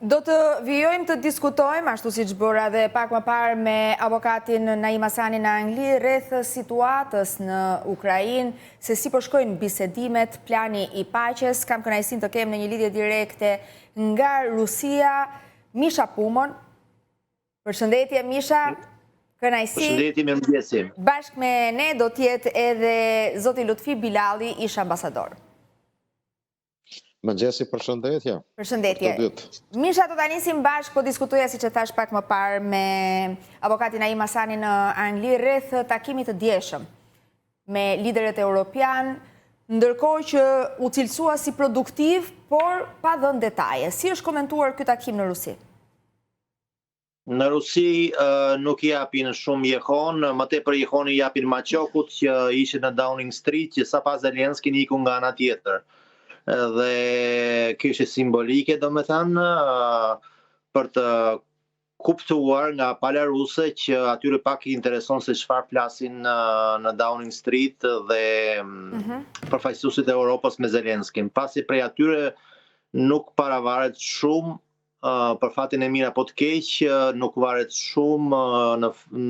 Do të vijojmë të diskutojmë, ashtu si që bëra dhe pak më parë me avokatin Naim Hasani në Angli, rreth situatës në Ukrainë, se si po shkojnë bisedimet, plani i paqes. Kam kënaqësinë të kem në një lidhje direkte nga Rusia, Misha Pumon. Përshëndetje, Misha. Kënaqësi. Përshëndetje, mirëmëngjesi. Bashkë me ne do t'jetë edhe zoti Lutfi Bilali, ish ambasador. Mëngjesi, përshëndetje. Përshëndetje. Misha, do ta nisim bashkë, po diskutoja si që thash pak më parë me avokatin Naim Hasani në Angli rreth takimit të djeshëm me liderët europian, ndërkohë që u cilësua si produktiv, por pa dhënë detaje. Si është komentuar ky takim në Rusi? Në Rusi nuk japin shumë jehon, më tepër jehon i japin Maqokut që ishte në Downing Street, që sapas Zelenski iku nga ana tjetër. Dhe kishte simbolike, domethënë, për të kuptuar nga pala ruse që atyre pak i intereson se çfarë flasin në Downing Street dhe përfaqësuesit e Europës me Zelenskin. Pasi prej atyre nuk paravaret shumë, për fatin e mirë apo të keq, nuk varet shumë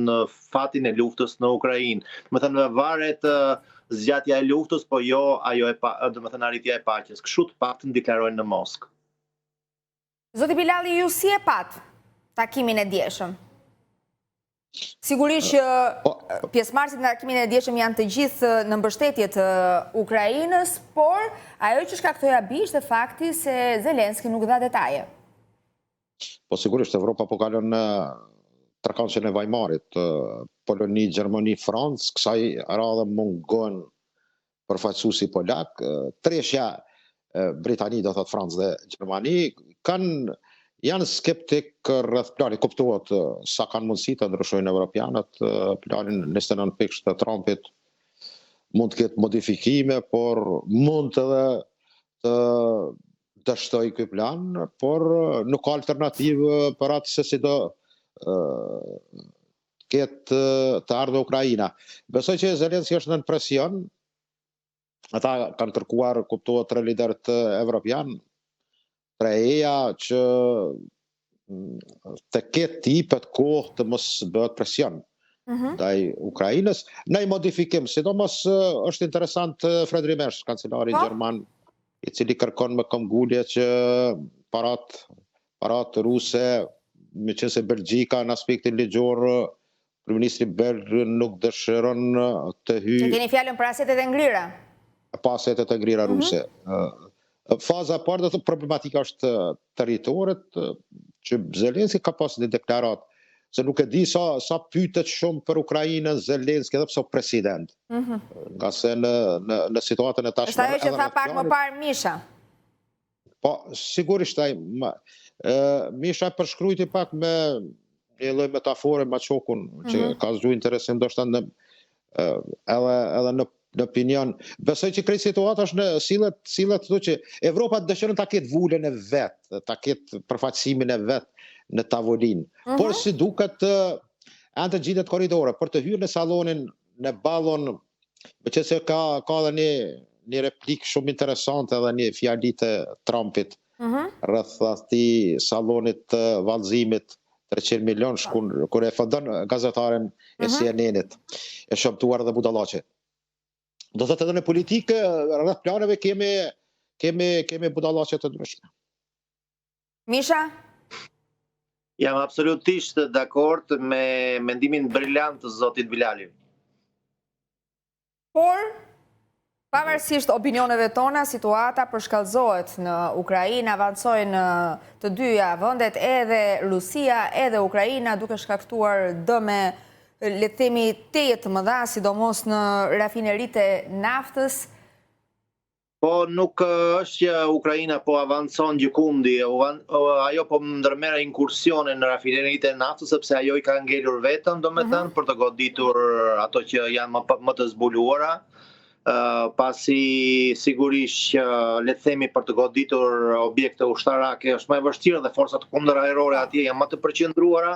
në fatin e luftës në Ukrainë. Domethënë varet zgjatja e luftës, po jo domethënë arritja e paqes. Kështu të paktën deklarojnë në Moskë. Zoti Bilali, ju si e pat takimin e djeshëm? Sigurisht që pjesëmarrësit në takimin e djeshëm janë të gjithë në mbështetje të Ukrainës, por ajo që shkaktoi abi ishte fakti se Zelenski nuk dha detaje. Po sigurisht Evropa po kalon në trekëndshën e Weimarit, Poloni, Gjermani, Francë, kësaj radhe mungon përfaqësuesi polak, treshja Britani, do thot Francë dhe Gjermani, janë skeptik rreth planit, kuptohet sa kanë mundësi të ndryshojnë evropianët, planin 29 pikësh të Trumpit mund të ketë modifikime, por mund edhe të dështoj ky plan, por nuk ka alternativë për atë se si do ketë të ardhë Ukraina. Besoj që Zelenski është në presion, ata kanë kërkuar, kuptohet, tre liderët evropian, preja që të ketë tipet kohë të mos bëhet presion ndaj Ukrainës. Në i modifikim, sidomos është interesant Friedrich Merz, kancelari gjerman, i cili kërkon me këmbgulje që parat ruse, me qenë se Belgjika në aspektin ligjor, kryeministri belg nuk dëshiron të hyjë. Që keni fjalën për asetet e ngrira? Pa asetet e ngrira ruse. Faza e parë, problematika është territoret, që Zelenski ka pas një deklarat, se nuk e di sa pytet shumë për Ukrainën Zelenski edhe pse president. Nga se në situatën e tashme. Është ajo që tha pak më parë Misha. Po, sigurisht Misha përshkrujti pak me një lloj metafore Maqokun, që ka zgjuar interesin ndoshta edhe në opinion. Besoj që krejt situata është në sillet këtu që Evropa dëshiron ta ketë vulën e vet, ta ketë përfaqësimin e vet në tavolinë. Por si duket janë të gjitet korridore për të hyrë në sallonin, në ballon, me që se ka edhe një replik shumë interesante edhe një fjali të Trumpit rreth atij sallonit të vallëzimit 300 milion kur e fondon gazetaren e CNN-it, e shëmtuar dhe budallaqe. Do thotë edhe në politikë rreth planeve kemi budallaqe të ndryshme. Misha? Jam absolutisht dakord me mendimin brillant të zotit Bilali. Por, pavarësisht opinioneve tona, situata përshkallëzohet në Ukrainë, avancojnë të dyja vendet, edhe Rusia, edhe Ukraina, duke shkaktuar dëme, le të themi, tejet të mëdha, sidomos në rafineritë e naftës. Po nuk është që Ukraina po avancon gjikundi, ajo po ndërmerr inkursione në rafineritë e naftës, sepse ajo i ka ngelur vetëm, domethënë, për të goditur ato që janë më të zbuluara, pasi sigurisht që le të themi për të goditur objekte ushtarake është më e vështirë dhe forcat kundërajrore atje janë më të përqendruara.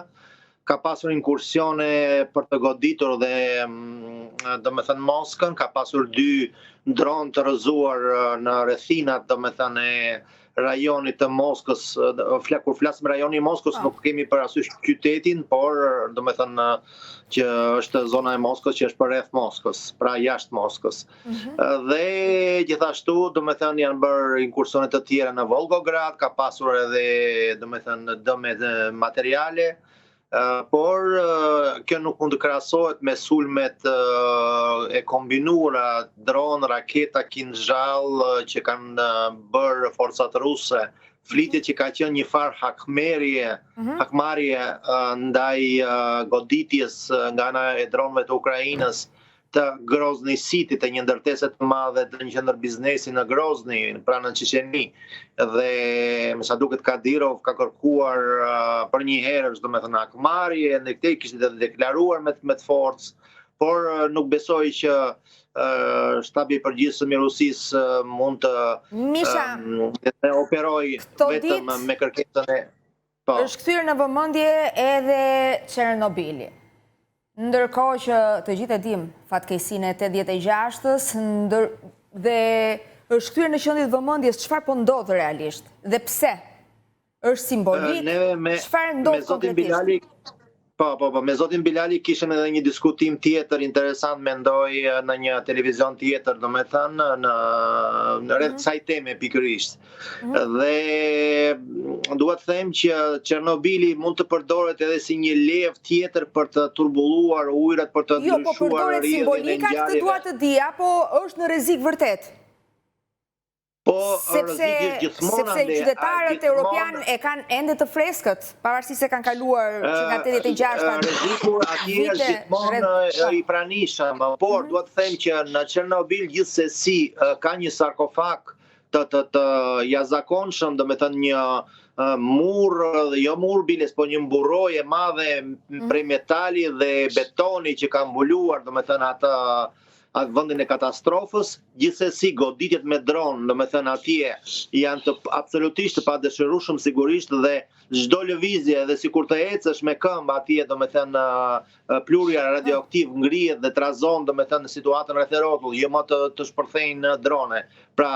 Ka pasur inkursione për të goditur dhe domethënë Moskën, ka pasur 2 dronë të rrëzuar në rrethinat domethënë rajonit të Moskës, kur flasim rajoni i Moskës, nuk kemi parasysh qytetin, por do me thënë që është zona e Moskës, që është përreth Moskës, pra jashtë Moskës. Dhe gjithashtu, do me thënë, janë bërë inkursionet të tjera në Volgograd, ka pasur edhe, do me thënë, dëme materiale, por kjo nuk mund të krahasohet me sulmet e kombinuara, dron, raketa, kinxhall që kanë bërë forcat ruse, flitjet që ka qenë një farë hakmarrje ndaj goditjes nga ana e dronëve të Ukrainës të Grozny City, të një ndërtese të madhe të një qendër biznesi në Grozny, pranë Çeçeni. Dhe me sa duket Kadirov ka kërkuar për një herë, do të thënë, hakmarrje, në këtë kishte edhe deklaruar me të forcë, por nuk besoj që shtabi i përgjithshëm i Rusisë mund të operojë vetëm me kërkesën e. Është kthyer në vëmendje edhe Çernobili. Ndërkohë që të gjithë e dim fatkeqësinë e 86-s, dhe është kthyer në qendër vëmendjes çfarë po ndodh realisht dhe pse? Është simbolik? Çfarë ndodh konkretisht? Me zotin Bilali kishim edhe një diskutim tjetër interesant, mendoj, në një televizion tjetër, do me thënë, në rreth kësaj teme pikërisht. Dhe duhet të them që Çernobili mund të përdoret edhe si një levë tjetër për të turbulluar ujërat, për të ndryshuar po përdoret simbolika, këtë dua të di, apo është në rrezik vërtet? Sepse qytetarët europian e kanë ende të freskët, pavarësisht se kanë kaluar që nga 86-ta. Rreziku atje është gjithmonë i pranishëm, por duhet të them që në Çernobil gjithsesi ka një sarkofag të jashtëzakonshëm, do me thënë një mur, jo mur biles, po një mburoj e madhe prej metali dhe betoni që ka mbuluar, do me thënë, atë vendin e katastrofës. Gjithsesi goditjet me dron, do me thënë, atje janë të absolutisht të padëshirueshëm sigurisht, dhe çdo lëvizje, dhe sikur të ecësh me këmbë atje, do me thënë, plurja radioaktiv ngrihet dhe trazon, do me thënë, situatën rreth e rrotull, jo më të shpërthejnë drone. Pra,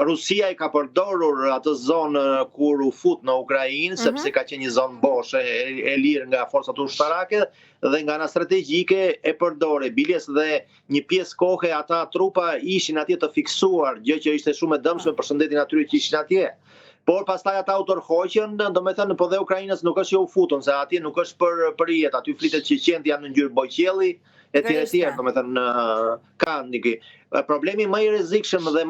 Rusia i ka përdorur atë zonë kur u fut në Ukrainë, sepse ka qenë një zonë boshe e lirë nga forcat ushtarake, dhe nga ana strategjike e përdore. Biles dhe një pjesë kohe ata trupa ishin atje të fiksuar, gjë që ishte shumë e dëmshme për shëndetin atyre që ishin atje. Por pastaj ata u tërhoqën, do me thënë, po dhe Ukrainës nuk është që u futën, se atje nuk është për jetë, aty flitet që qendë janë në ngjyrë bojqelli, e tjerë, do me thënë, kanë. Problemi më i rrezikshëm dhe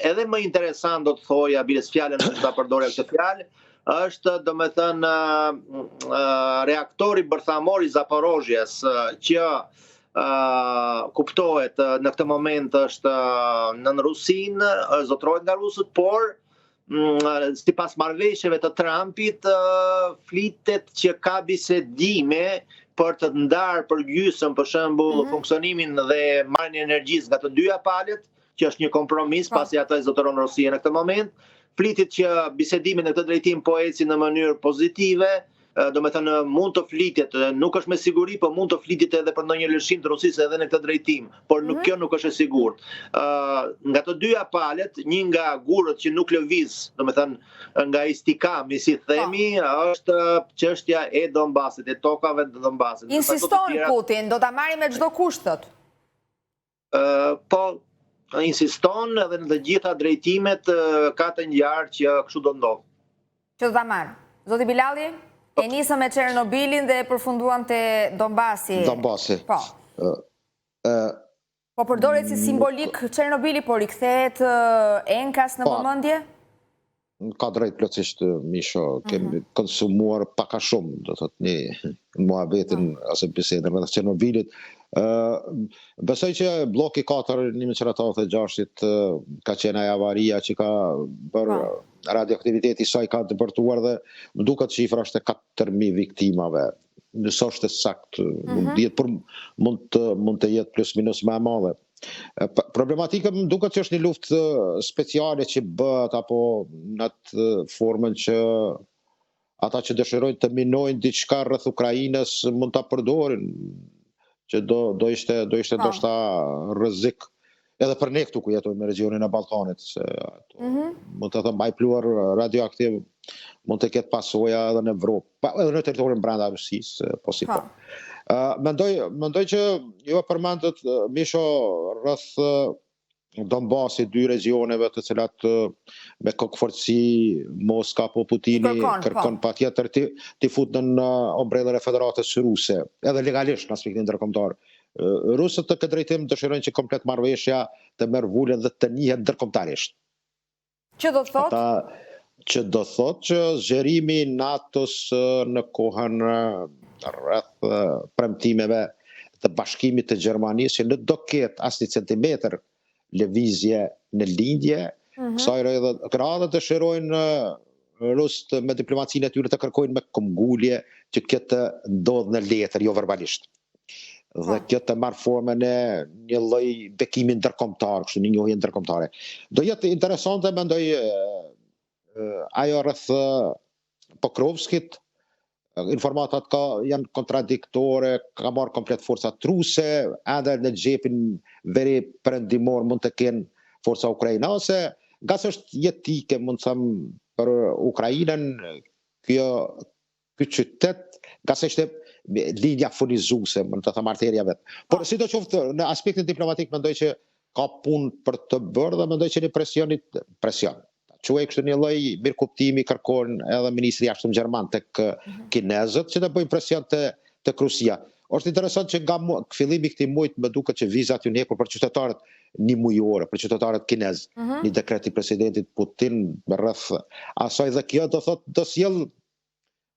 edhe më interesant, do të thoja, biles fjalën që ta përdore këtë fjalë, është, do me thënë, reaktori bërthamor i Zaporozhjes, që kuptohet në këtë moment është në Rusinë, zotrohet nga rusët, por sipas marrëveshjeve të Trumpit, flitet që ka bisedime për të ndarë për gjysmë, për shembull, funksionimin dhe marrjen e energjisë nga të dyja palët, që është një kompromis pasi ata e zotëron Rusia në këtë moment. Flitet që bisedimin në këtë drejtim po ecin në mënyrë pozitive, do me thënë, mund të flitet, nuk është me siguri, po mund të flitet edhe për ndonjë lëshim të Rusisë edhe në këtë drejtim, por kjo nuk është e sigurt. Nga të dyja palët, një nga gurët që nuk lëviz, do me thënë, nga istikami, si themi, është çështja e Donbasit, e tokave të Donbasit. Insiston Putin, do ta marrë me çdo kusht, thot. Po, insiston edhe në të gjitha drejtimet ka të ngjarë që kështu do ndodhë. Që do ta marrë. Zoti Bilali? E nisëm me Çernobilin dhe përfunduam te Donbasi. Po. Po përdoret si simbolik Çernobili, por i kthehet enkas në vëmendje? Ka drejt plotësisht, Misho, kemi konsumuar pak a shumë, do thotë, një muhabetin ose bisedën rreth Çernobilit. Besoj që bloki 4 1986 ka qenë ajo avaria që ka bërë radioaktiviteti i saj ka depërtuar, dhe më duket shifra është e 4.000 viktimave. Nëse është saktë, mund të jetë plus minus më e madhe. Problematika më duket që është një luftë speciale që bëhet, apo në atë formën që ata që dëshirojnë të minojnë diçka rreth Ukrainës mund ta përdorin, që do ishte ndoshta rrezik edhe për ne këtu ku jetojmë në regionin e Ballkanit, se mund të thëmë pluar radioaktiv mund të ketë pasoja edhe në Evropë, edhe në teritorin brenda Rusisë, po si po. Mendoj që ju përmendët Misho rreth Donbasi, dy regioneve të cilat me kokëforci Moska po Putini kërkon patjetër të futen në ombrellën e Federatës Ruse, edhe legalisht në aspektin ndërkombëtar. Rusët të këtë drejtim dëshirojnë që komplet marrëveshja të merr vulën dhe të njihet ndërkombëtarisht. Që do thotë? Që do thotë që zgjerimi i NATO-s në kohën rreth premtimeve të bashkimit të Gjermanisë që nuk do ketë as një centimetër lëvizje në lindje, kësaj radhe dëshirojnë rusët me diplomacinë e tyre të kërkojnë me këmbgulje që këtë ndodhë në letër, jo verbalisht. Dhe këtë marrë formën e një lloj bekimi ndërkombëtar, kështu një njohje ndërkombëtare. Do jetë interesante mendoj ajo rreth Pokrovskit, informatat janë kontradiktore, ka marrë komplet forcat ruse, edhe në xhepin veri perëndimor mund të kenë forca ukrainase, gas është jetike, mund të them, për Ukrainën, ky qytet, gas është linja furnizuese, mund të them arterja vet. Por sidoqoftë në aspektin diplomatik mendoj që ka punë për të bërë dhe mendoj që një presion. Quaj kështu një lloj mirëkuptimi kërkon edhe ministri i jashtëm gjerman tek kinezët që të bëjnë presion tek Rusia. Është interesant që nga fillimi i këtij muaji më duket që vizat janë hekur për qytetarët një mujore, për qytetarët kinez. Një dekret i presidentit Putin rreth asaj dhe kjo do thotë do sjell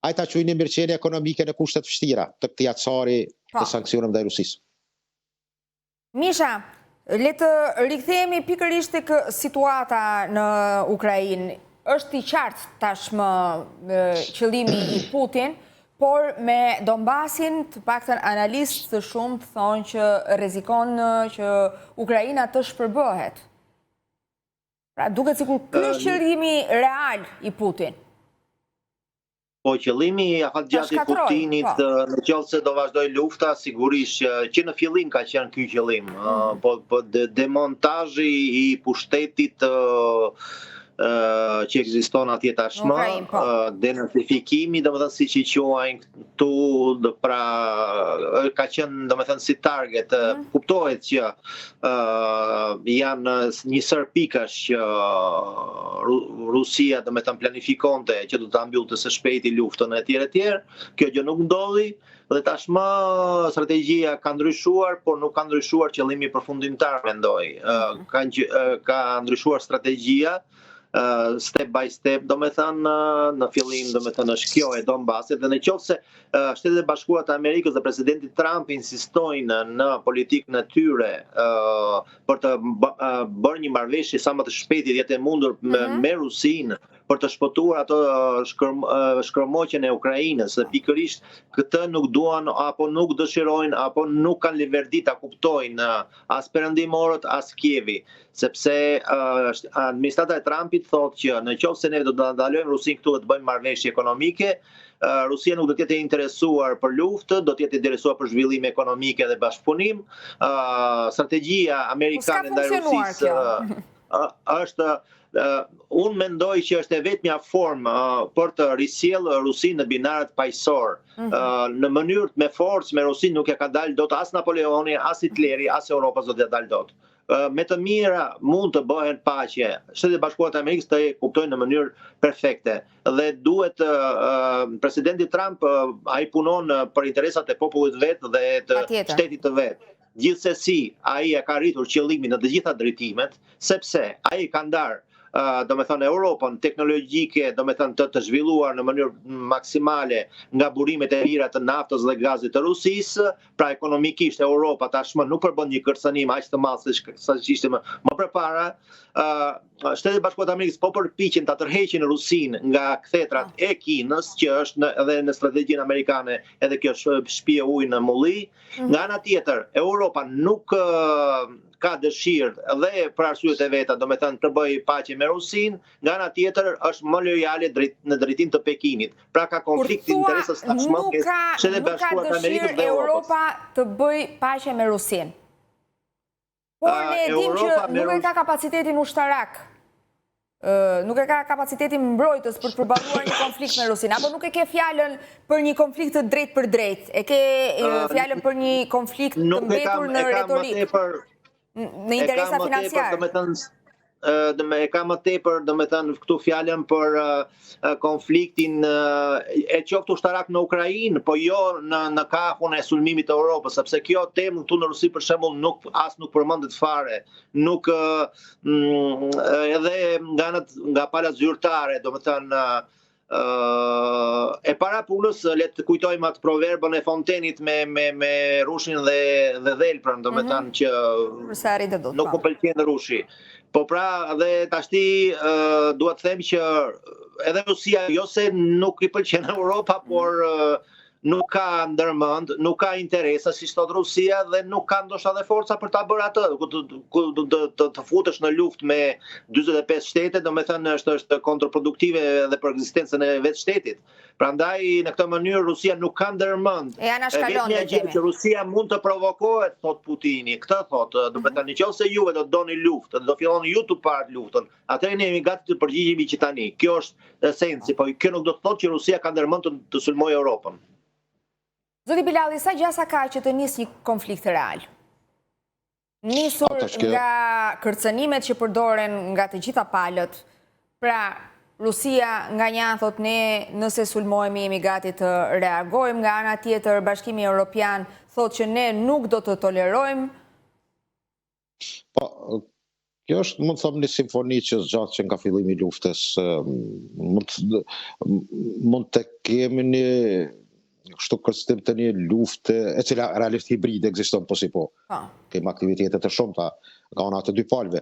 ai ta quajnë mirëqenie ekonomike në kushte të vështira të këtij acari të sanksioneve ndaj Rusisë. Misha, le të rikthehemi pikërisht tek situata në Ukrainë. Është i qartë tashmë qëllimi i Putin, por me Donbasin të paktën analistë të shumtë thonë që rrezikon që Ukraina të shpërbëhet. Pra duket sikur ky është qëllimi real i Putin. Po qëllimi i afatgjatë i Putinit në qoftë se do vazhdoj lufta, sigurisht që në fillim ka qenë ky qëllim. Po demontazhi i pushtetit që ekziston atje tashmë, denazifikimi, domethënë siç i quajnë këtu, pra ka qenë domethënë si target, kuptohet që janë një sër pikash që Rusia domethënë planifikonte që do ta mbyllte së shpejti luftën e tjerë. Kjo gjë nuk ndodhi. Dhe tashmë strategjia ka ndryshuar, por nuk ka ndryshuar qëllimi përfundimtar, mendoj. Ka ndryshuar strategjia step by step, domethënë në fillim domethënë është kjo e Donbasit dhe nëse Shtetet e Bashkuara të Amerikës dhe presidenti Trump insistojnë në politikën e tyre për të bërë një marrëveshje sa më të shpejti jetë e mundur me Rusinë për të shpëtuar ato shkërmoqjen e Ukrainës, dhe pikërisht këtë nuk duan apo nuk dëshirojnë apo nuk kanë liverdi ta kuptojnë as perëndimorët as Kievi, sepse administrata e Trumpit thotë që nëse ne do të ndalojmë Rusinë këtu dhe të bëjmë marrëveshje ekonomike, Rusia nuk do të jetë interesuar për luftë, do të jetë interesuar për zhvillim ekonomik dhe bashkëpunim. Strategjia amerikane ndaj Rusisë është unë mendoj që është e vetmja formë për të risjellë Rusinë në binarët paqësor. Në mënyrë me forcë me Rusinë nuk e ka dalë dot as Napoleoni, as Hitleri, as Europa s'do të dalë dot. Me të mira mund të bëhen paqe. Shtetet e Bashkuara të Amerikës të kuptojnë në mënyrë perfekte dhe duhet presidenti Trump ai punon për interesat e popullit vet dhe të shtetit të vet. Gjithsesi ai e ka arritur qëllimin në të gjitha drejtimet, sepse ai ka ndarë domethënë Europën teknologjike, domethënë të zhvilluar në mënyrë maksimale nga burimet e lira të naftës dhe gazit të Rusisë, pra ekonomikisht Europa tashmë nuk përbën një kërcënim aq të madh sa ishte më përpara. Shtetet e Bashkuara të Amerikës po përpiqen ta tërheqin Rusinë nga kthetrat e Kinës, që është edhe në strategjinë amerikane edhe kjo shpije ujë në mulli. Nga ana tjetër, Europa nuk ka dëshirë dhe për arsyet e veta, domethënë të bëjë paqe me Rusinë, nga ana tjetër është më lojale në drejtim të Pekinit. Pra ka konflikt interesash tashmë ke Shtetet e Bashkuara të Amerikës dhe Europa të bëjë paqe me Rusinë. Por ne dim që nuk e ka kapacitetin ushtarak. Nuk e ka kapacitetin mbrojtës për të përballuar një konflikt me Rusin, apo nuk e ke fjalën për një konflikt të drejt për drejt, e ke fjalën për një konflikt të mbetur në retorik, në interesa financiare. E ka më tepër, do me thënë, këtu fjalën për konfliktin e qoftë ushtarak në Ukrainë, po jo në kahun e sulmimit të Europës, sepse kjo temë këtu në Rusi për shembull nuk përmendet fare, nuk edhe nga palët zyrtare, do me thënë, e para punës le të kujtojmë atë proverbën e Fontenit me rushin dhe dhelprën, do me thënë që nuk më pëlqen rushi. Po pra, dhe tashti duhet të them që edhe Rusia jo se nuk i pëlqen Europa, por nuk ka ndërmend, nuk ka interesa, si thot Rusia, dhe nuk ka ndoshta dhe forca për ta bërë atë, të futesh në luftë me 45 shtete, do me thënë është kontraproduktive edhe për ekzistencën e vetë shtetit. Prandaj në këtë mënyrë Rusia nuk ka ndërmend. Vetëm gjë që Rusia mund të provokohet, thot Putini, këtë thot, do të thënë nëse juve do të doni luftë, do filloni ju të parë luftën, atëherë ne jemi gati të përgjigjemi që tani. Kjo është esenci, po kjo nuk do të thotë që Rusia ka ndërmend të sulmojë Europën. Zoti Bilalli, sa gjasa ka që të nisë një konflikt real? Nisur nga kërcënimet që përdoren nga të gjitha palët, pra Rusia nga një anë thot ne nëse sulmojmë jemi gati të reagojmë, nga ana tjetër Bashkimi Evropian thot që ne nuk do të tolerojmë. Po, kjo është mund të them një simfoni që zgjat që nga fillimi i luftës, mund të kemi një kështu kërcënim të një lufte e cila realisht hibride ekziston po si po. Kemi aktivitete të shumta nga ana të dy palëve.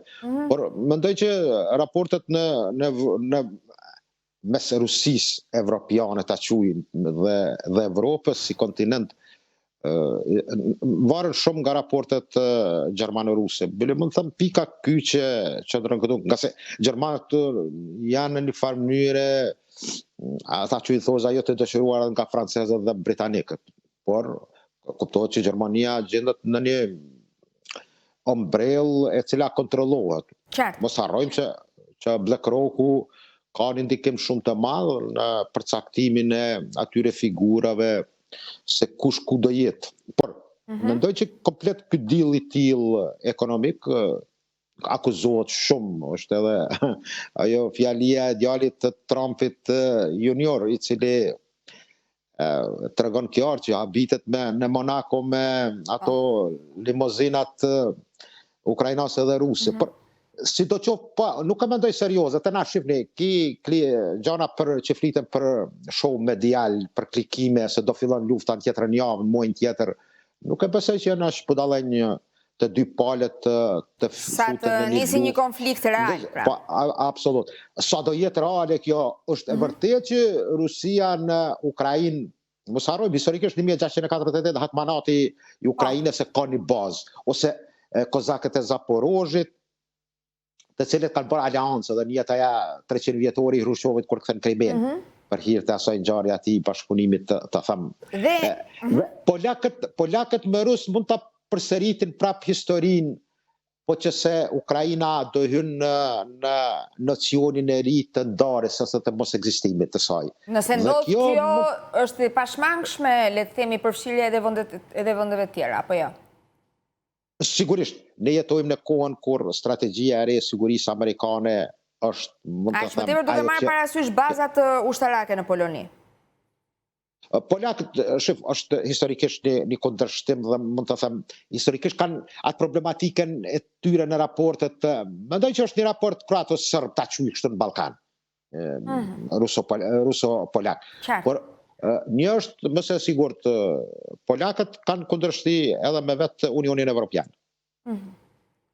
Por mendoj që raportet në mes Rusisë, evropiane ta quajmë dhe Evropës si kontinent varen shumë nga raportet gjermano-ruse. Bile mund të them pika kyçe që ndron këtu, nga se gjermanët janë në një farë mënyre ata që i thoza jo të dëshiruar nga francezët dhe britanikët, por kuptohet që Gjermania gjendet në një ombrellë e cila kontrollohet. Mos harrojmë që BlackRocku ka një ndikim shumë të madh në përcaktimin e atyre figurave se kush ku do jetë. Por mendoj që komplet ky deal i tillë ekonomik akuzohet shumë, është edhe ajo fjalia e djalit të Trumpit junior, i cili tregon qartë që habitet në Monaco me ato limuzinat ukrainase dhe ruse. Por sidoqoftë, nuk e mendoj serioze, të na shifni, gjana që fliten për show medial, për klikime, se do fillon lufta në tjetrën javë, në muajin tjetër, nuk e besoj që janë as budallënj të dy palët të futen në një nisi një konflikt real. Absolut. Sa do jetë reale kjo, është e vërtetë që Rusia në Ukrainë, mos harrojmë, historikisht 1648 Hatmanati i Ukrainës ka një bazë, ose kozakët e Zaporozhit, të cilët kanë bërë aleancë dhe një aja 300 vjetori i Hrushqovit kur kthen Krimen, për hir të asaj ngjarje atij bashkëpunimit të them. Polakët me rus mund ta përsëritin prap historinë, po që se Ukraina do hynë në nocionin e ri të ndarjes ose të mos ekzistimit të saj. Nëse ndodh kjo është e pashmangshme, le të themi, përfshirja edhe vendeve të tjera, apo jo? Sigurisht, ne jetojmë në kohën kur strategjia e re e sigurisë amerikane është, mund të them, më tepër duke marrë parasysh bazat ushtarake në Poloni. Polakët, është historikisht një kundërshtim dhe mund të them, historikisht kanë atë problematikën e tyre në raportet, mendoj që është një raport kroato-serb ta quaj kështu në Ballkan, ruso-polak. Por një është më së sigurt, polakët kanë kundërshti edhe me vetë Unionin Evropian.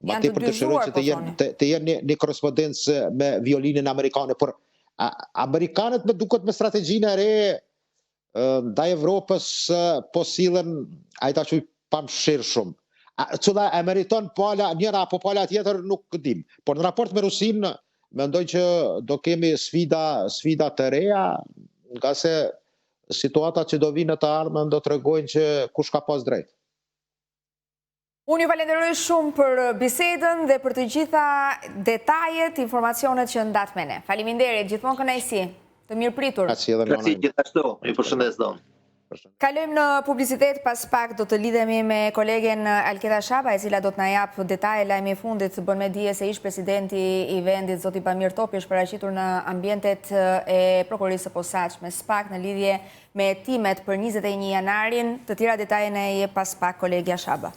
Ma te për dëshirojnë që të jenë një korrespondencë me violinën amerikane, por amerikanët me duket me strategjinë e re ndaj Evropës po sillen ajta që pamshirë shumë. Cila e meriton pala njëra apo pala tjetër nuk dim. Por në raport me Rusinë, mendoj që do kemi sfida të reja, nga se situata që do vinë të ardhmen do të tregojnë që kush ka pas drejt. Unë ju falenderoj shumë për bisedën dhe për të gjitha detajet, informacionet që ndatë me ne. Faleminderit, gjithmonë kënaqësi, të mirë pritur. Grazie gjithashtu, ju përshëndes don. Kalojmë në publicitet, pas pak do të lidhemi me kolegen Alketa Shaba, e cila do të na jap detaje. Lajmi i fundit bën me dije se ish presidenti i vendit, zoti Pamir Topi, është paraqitur në ambientet e prokurorisë së posaçme, SPAK, në lidhje me hetimet për 21 janarin. Të tjera detaje ne jep pas pak kolegja Shaba.